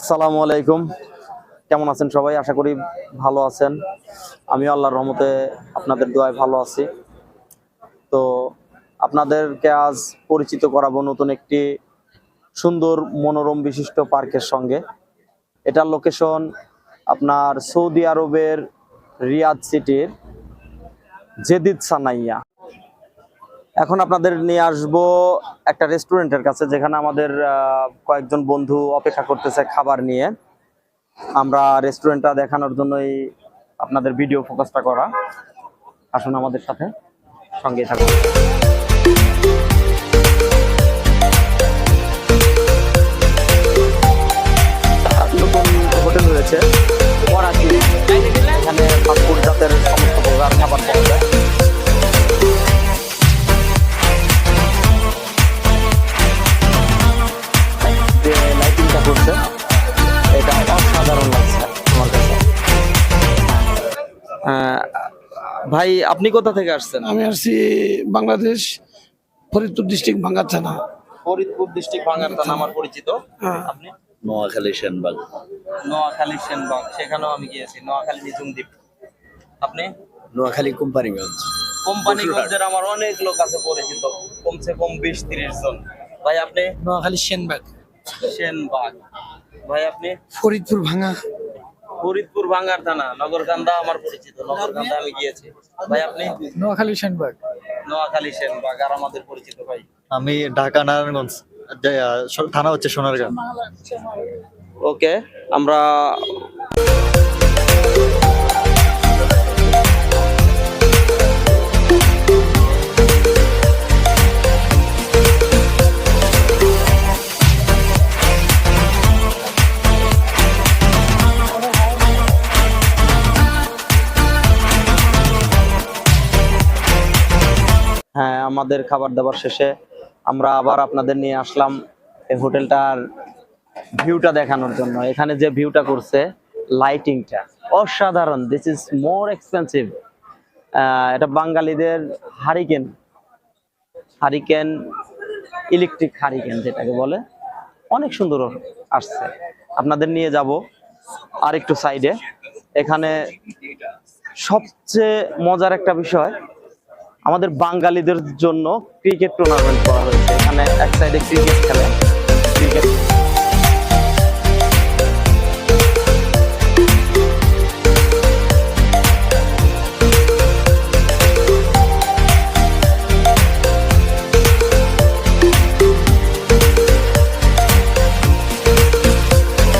আসসালামু আলাইকুম। কেমন আছেন সবাই? আশা করি ভালো আছেন। আমি আল্লাহর রহমতে আপনাদের দোয়ায় ভালো আছি। তো আপনাদেরকে আজ পরিচিত করাবো নতুন একটি সুন্দর মনোরম বিশিষ্ট পার্কের সঙ্গে। এটার লোকেশন আপনার সৌদি আরবের রিয়াদ সিটির জেদিদ সানাইয়া। এখন আপনাদের নিয়ে আসবো একটা রেস্টুরেন্টের কাছে, যেখানে আমাদের কয়েকজন বন্ধু অপেক্ষা করতেছে খাবার নিয়ে। আমরা রেস্টুরেন্টটা দেখানোর জন্যই আপনাদের ভিডিও ফোকাসটা করা। আসুন আমাদের সাথে, সঙ্গে থাকুন। নতুন হোটেল হয়েছে করাচি, এখানে ফাস্টফুড জাতের সমস্ত প্রকার খাবার পাওয়া যায়। যে লাইটিংটা করছে এটা অসাধারণ লাগছে আমার কাছে। ভাই, আপনি কোথা থেকে আসছেন? আমি আসছি বাংলাদেশ, ফরিদপুর ডিস্ট্রিক্ট ভাঙ্গার থানা। ফরিদপুর ডিস্ট্রিক্ট ভাঙ্গার থানা আমার পরিচিত। হ্যাঁ। আপনি? নোয়াখালী সেনবাগ। নোয়াখালী সেনবাগ, সেখানেও আমি গিয়েছি। নোয়াখালী নিজুমদ্বীপ। আপনি? নোয়াখালী কোম্পানিগঞ্জ। কোম্পানিগঞ্জের আমার অনেক লোক আছে পরিচিত, কমসে কম 20-30 জন। ভাই আপনি? নোয়াখালী সেনবাগ। সেনবাগ। ভাই আপনি? ফরিদপুর ভাঙ্গা। ফরিদপুর ভাঙ্গার থানা নগরকান্দা আমার পরিচিত, নগরকান্দা আমি গিয়েছি। ভাই আপনি? নোয়াখালী সেনবাগ। নোয়াখালী সেনবাগ আর আমাদের পরিচিত। ভাই? আমি ঢাকা নারায়ণগঞ্জ, থানা হচ্ছে সোনারগাঁ। ওকে, আমরা হ্যাঁ, আমাদের খাবার দাবার শেষে আমরা আবার আপনাদের নিয়ে আসলাম এই হোটেলটার ভিউটা দেখানোর জন্য। এখানে যে ভিউটা করছে, লাইটিংটা অসাধারণ। This is more expensive. এটা বাঙালিদের হারিকেন, হারিকেন ইলেকট্রিক হারিকেন যেটাকে বলে, অনেক সুন্দর আসছে। আপনাদের নিয়ে যাব আর একটু সাইডে। এখানে সবচেয়ে মজার একটা বিষয়, আমাদের বাঙালিদের জন্য ক্রিকেট টুর্নামেন্ট করা হয়েছে। এখানে এক সাইডে ক্রিকেট খেলে, ক্রিকেট